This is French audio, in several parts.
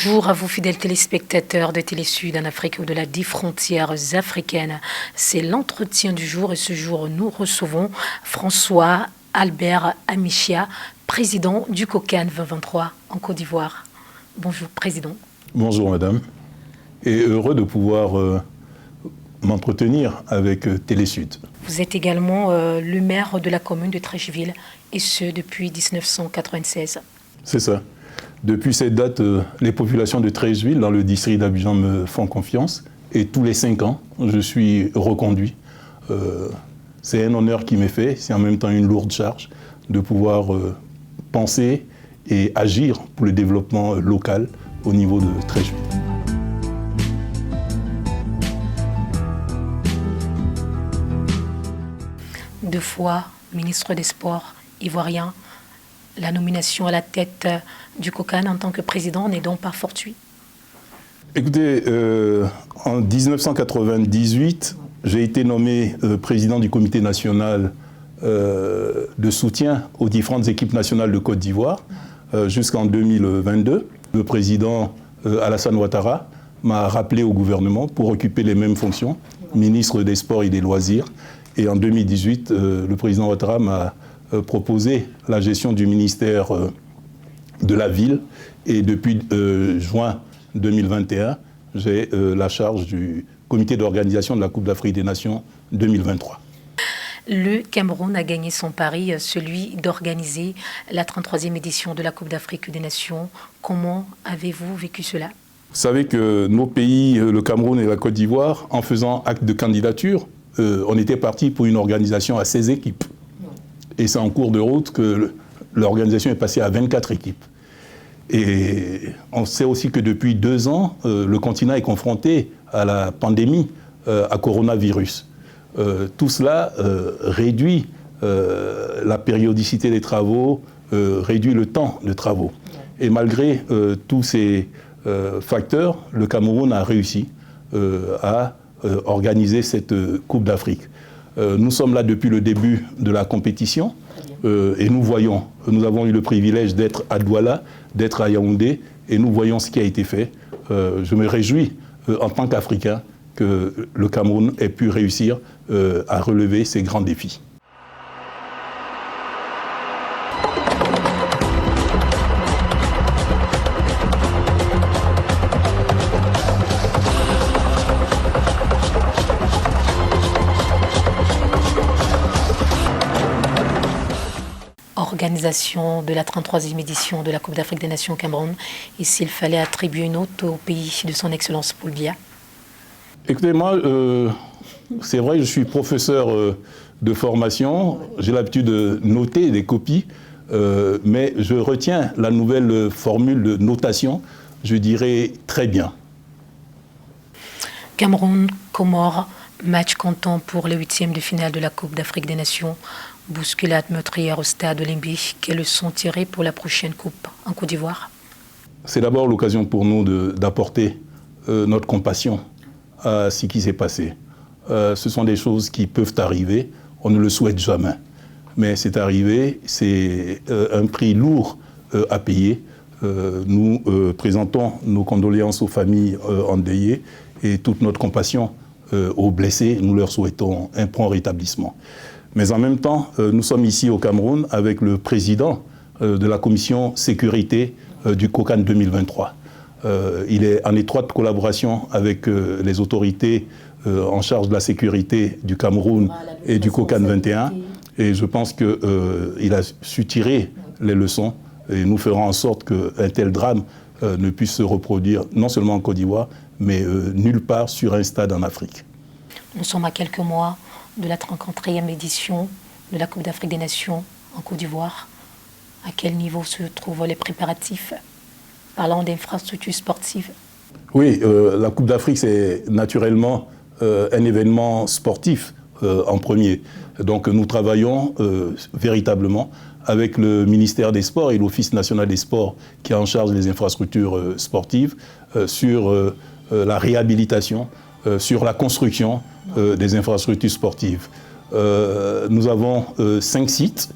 Bonjour à vous fidèles téléspectateurs de Télé-Sud en Afrique au-delà des frontières africaines. C'est l'entretien du jour et ce jour nous recevons François Albert Amichia, président du COCAN 2023 en Côte d'Ivoire. Bonjour président. Bonjour madame et heureux de pouvoir m'entretenir avec Télé-Sud. Vous êtes également le maire de la commune de Treichville et ce depuis 1996. C'est ça. Depuis cette date, les populations de Treichville, dans le district d'Abidjan, me font confiance. Et tous les 5 ans, je suis reconduit. C'est un honneur qui m'est fait. C'est en même temps une lourde charge de pouvoir penser et agir pour le développement local au niveau de Treichville. Deux fois ministre des Sports ivoirien, la nomination à la tête du COCAN en tant que président n'est donc pas fortuite? Écoutez, en 1998, j'ai été nommé président du comité national de soutien aux différentes équipes nationales de Côte d'Ivoire jusqu'en 2022. Le président Alassane Ouattara m'a rappelé au gouvernement pour occuper les mêmes fonctions, ministre des Sports et des Loisirs. Et en 2018, le président Ouattara m'a proposé la gestion du ministère de la ville. Et depuis juin 2021, j'ai la charge du comité d'organisation de la Coupe d'Afrique des Nations 2023. Le Cameroun a gagné son pari, celui d'organiser la 33e édition de la Coupe d'Afrique des Nations. Comment avez-vous vécu cela? Vous savez que nos pays, le Cameroun et la Côte d'Ivoire, en faisant acte de candidature, on était parti pour une organisation à 16 équipes. Et c'est en cours de route que l'organisation est passée à 24 équipes. Et on sait aussi que depuis 2 ans, le continent est confronté à la pandémie, à coronavirus. Tout cela réduit la périodicité des travaux, réduit le temps de travaux. Et malgré tous ces facteurs, le Cameroun a réussi à organiser cette Coupe d'Afrique. Nous sommes là depuis le début de la compétition et nous avons eu le privilège d'être à Douala, d'être à Yaoundé et nous voyons ce qui a été fait. Je me réjouis en tant qu'Africain que le Cameroun ait pu réussir à relever ces grands défis. Organisation de la 33e édition de la Coupe d'Afrique des Nations au Cameroun, et s'il fallait attribuer une note au pays de son Excellence Paul Biya? Écoutez, moi, c'est vrai, je suis professeur de formation, j'ai l'habitude de noter des copies, mais je retiens la nouvelle formule de notation, je dirais très bien. Cameroun, Comores, match comptant pour les 8e de finale de la Coupe d'Afrique des Nations. Bousculade meurtrière au stade olympique. Quelles leçons tirées pour la prochaine Coupe en Côte d'Ivoire? C'est d'abord l'occasion pour nous d'apporter notre compassion à ce qui s'est passé. Ce sont des choses qui peuvent arriver, on ne le souhaite jamais. Mais c'est arrivé, c'est un prix lourd à payer. Nous présentons nos condoléances aux familles endeuillées et toute notre compassion aux blessés. Nous leur souhaitons un prompt rétablissement. Mais en même temps, nous sommes ici au Cameroun avec le président de la commission sécurité du COCAN 2023. Il est en étroite collaboration avec les autorités en charge de la sécurité du Cameroun et du COCAN 21. Et je pense qu'il a su tirer les leçons et nous ferons en sorte qu'un tel drame ne puisse se reproduire non seulement en Côte d'Ivoire, mais nulle part sur un stade en Afrique. Nous sommes à quelques mois de la 34e édition de la Coupe d'Afrique des Nations en Côte d'Ivoire. À quel niveau se trouvent les préparatifs? Parlant d'infrastructures sportives. Oui, la Coupe d'Afrique, c'est naturellement un événement sportif en premier. Donc nous travaillons véritablement avec le ministère des Sports et l'Office national des sports qui est en charge des infrastructures sportives sur la réhabilitation, sur la construction des infrastructures sportives. Nous avons 5 sites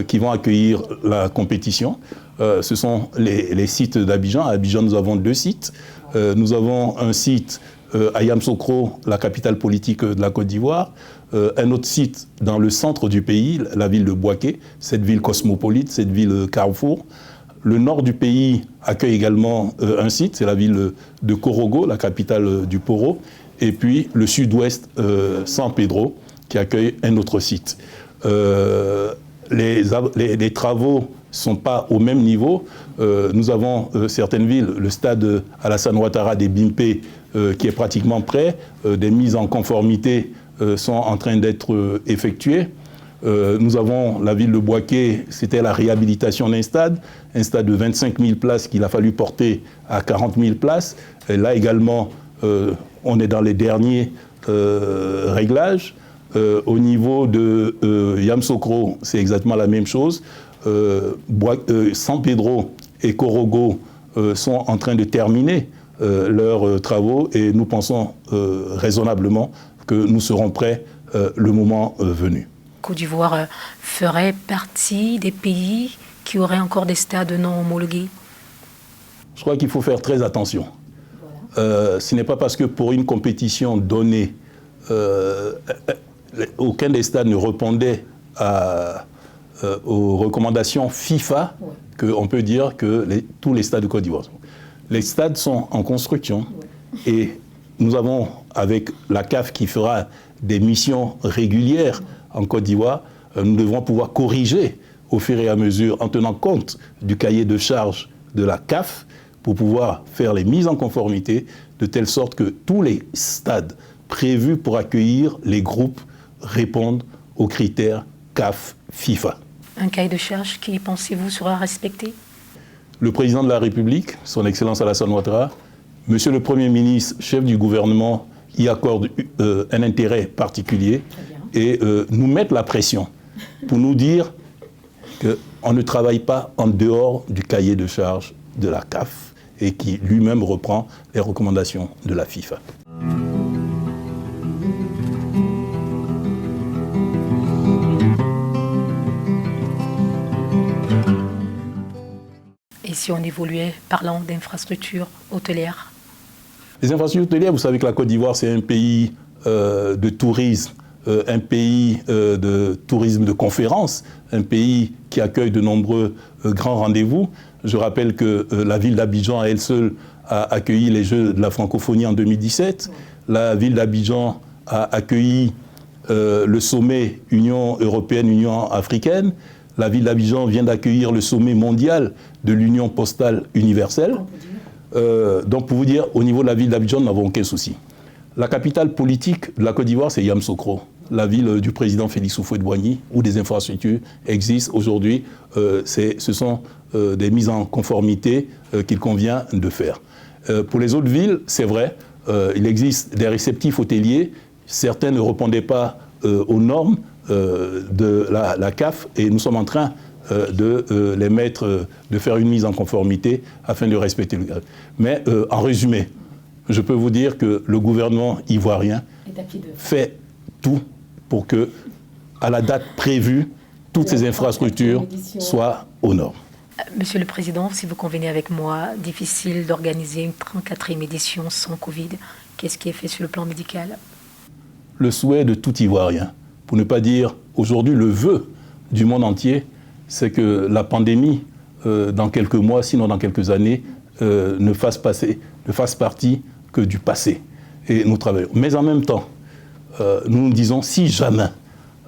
qui vont accueillir la compétition. Ce sont les sites d'Abidjan. À Abidjan, nous avons 2 sites. Nous avons un site à Yamoussoukro, la capitale politique de la Côte d'Ivoire. Un autre site dans le centre du pays, la ville de Bouaké, cette ville cosmopolite, cette ville carrefour. Le nord du pays accueille également un site, c'est la ville de Korogo, la capitale du Poro. Et puis le sud-ouest, San Pedro, qui accueille un autre site. Les travaux ne sont pas au même niveau. Nous avons certaines villes, le stade Alassane Ouattara des Bimpé, qui est pratiquement prêt. Des mises en conformité sont en train d'être effectuées. Nous avons la ville de Bouaké, c'était la réhabilitation d'un stade de 25 000 places qu'il a fallu porter à 40 000 places. Et là également, on est dans les derniers réglages. Au niveau de Yamoussoukro, c'est exactement la même chose. San Pedro et Korogo sont en train de terminer leurs travaux et nous pensons raisonnablement que nous serons prêts le moment venu. Côte d'Ivoire ferait partie des pays qui auraient encore des stades non homologués? Je crois qu'il faut faire très attention. Voilà. Ce n'est pas parce que pour une compétition donnée, aucun des stades ne répondait aux recommandations FIFA qu'on peut dire que tous les stades de Côte d'Ivoire. Les stades sont en construction et nous avons, avec la CAF qui fera des missions régulières en Côte d'Ivoire, nous devrons pouvoir corriger au fur et à mesure, en tenant compte du cahier de charges de la CAF, pour pouvoir faire les mises en conformité, de telle sorte que tous les stades prévus pour accueillir les groupes répondent aux critères CAF FIFA. Un cahier de charges qui, pensez-vous, sera respecté? Le président de la République, son Excellence Alassane Ouattara, Monsieur le Premier ministre, chef du gouvernement, y accorde un intérêt particulier et nous mettent la pression pour nous dire qu'on ne travaille pas en dehors du cahier de charges de la CAF et qui lui-même reprend les recommandations de la FIFA. Et si on évoluait parlant d'infrastructures hôtelières? Les infrastructures hôtelières, vous savez que la Côte d'Ivoire, c'est un pays de tourisme, un pays de tourisme de conférence, un pays qui accueille de nombreux grands rendez-vous. Je rappelle que la ville d'Abidjan, à elle seule, a accueilli les Jeux de la francophonie en 2017. La ville d'Abidjan a accueilli le sommet Union européenne, Union africaine. La ville d'Abidjan vient d'accueillir le sommet mondial de l'Union postale universelle. Donc pour vous dire, au niveau de la ville d'Abidjan, nous n'avons aucun souci. La capitale politique de la Côte d'Ivoire, c'est Yamoussoukro, la ville du président Félix Houphouët-Boigny, où des infrastructures existent aujourd'hui. Ce sont des mises en conformité qu'il convient de faire. Pour les autres villes, c'est vrai, il existe des réceptifs hôteliers. Certains ne répondaient pas aux normes de la CAF et nous sommes en train de les mettre, de faire une mise en conformité afin de respecter le cadre. Mais en résumé, je peux vous dire que le gouvernement ivoirien fait tout pour que, à la date prévue, toutes ces infrastructures soient aux normes. Monsieur le Président, si vous convenez avec moi, difficile d'organiser une 34e édition sans Covid. Qu'est-ce qui est fait sur le plan médical? Le souhait de tout Ivoirien, pour ne pas dire aujourd'hui le vœu du monde entier, c'est que la pandémie, dans quelques mois, sinon dans quelques années, ne fasse partie que du passé. Et nous travaillons. Mais en même temps, nous nous disons, si jamais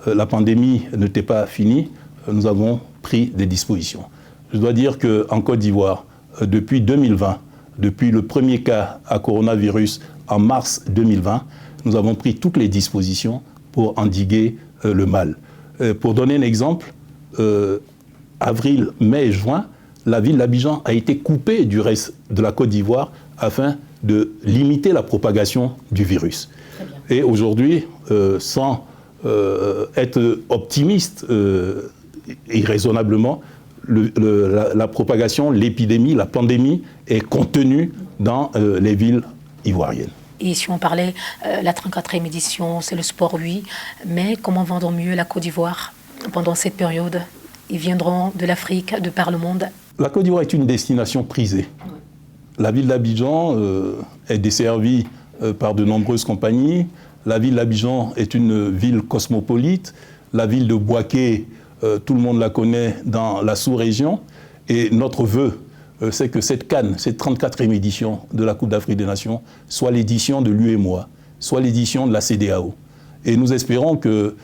la pandémie n'était pas finie, nous avons pris des dispositions. Je dois dire qu'en Côte d'Ivoire, depuis 2020, depuis le premier cas à coronavirus en mars 2020, nous avons pris toutes les dispositions pour endiguer le mal. Pour donner un exemple, avril, mai et juin, la ville d'Abidjan a été coupée du reste de la Côte d'Ivoire afin de limiter la propagation du virus. Et aujourd'hui, sans être optimiste irraisonnablement, la propagation, l'épidémie, la pandémie est contenue dans les villes ivoiriennes. Et si on parlait, la 34e édition, c'est le sport, oui, mais comment vendre mieux la Côte d'Ivoire pendant cette période? Ils viendront de l'Afrique, de par le monde. La Côte d'Ivoire est une destination prisée. La ville d'Abidjan est desservie par de nombreuses compagnies. La ville d'Abidjan est une ville cosmopolite. La ville de Bouaké, tout le monde la connaît dans la sous-région. Et notre vœu, c'est que cette CAN, cette 34e édition de la Coupe d'Afrique des Nations, soit l'édition de l'UEMOA, soit l'édition de la CEDEAO. Et nous espérons que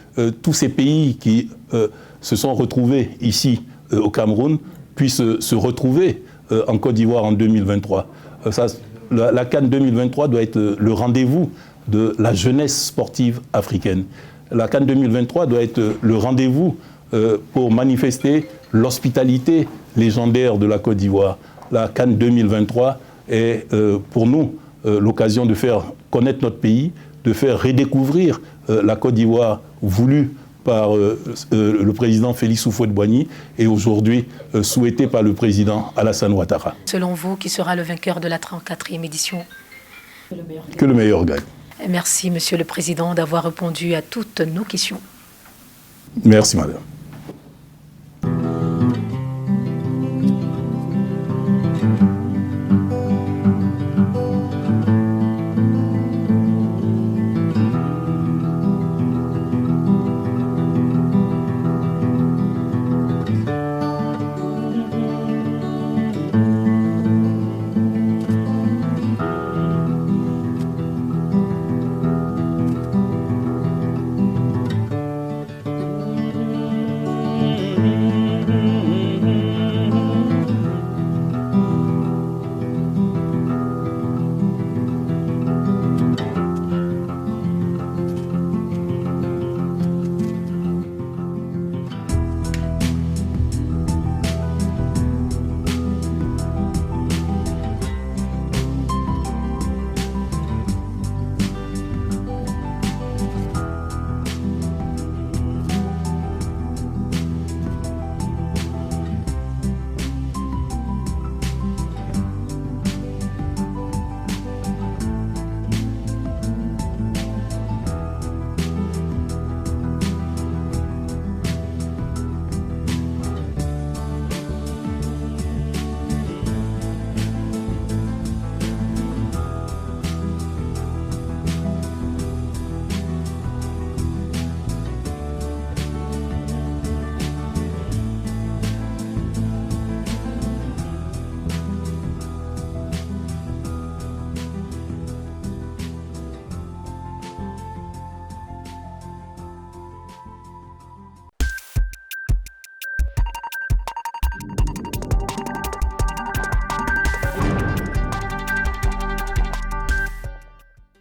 tous ces pays qui se sont retrouvés ici au Cameroun puissent se retrouver en Côte d'Ivoire en 2023. La CAN 2023 doit être le rendez-vous de la jeunesse sportive africaine. La CAN 2023 doit être le rendez-vous pour manifester l'hospitalité légendaire de la Côte d'Ivoire. La CAN 2023 est pour nous l'occasion de faire connaître notre pays, de faire redécouvrir la Côte d'Ivoire voulue par le président Félix Houphouët-Boigny et aujourd'hui souhaitée par le président Alassane Ouattara. Selon vous, qui sera le vainqueur de la 34e édition? Que le meilleur gagne. Merci, Monsieur le Président, d'avoir répondu à toutes nos questions. Merci, Madame.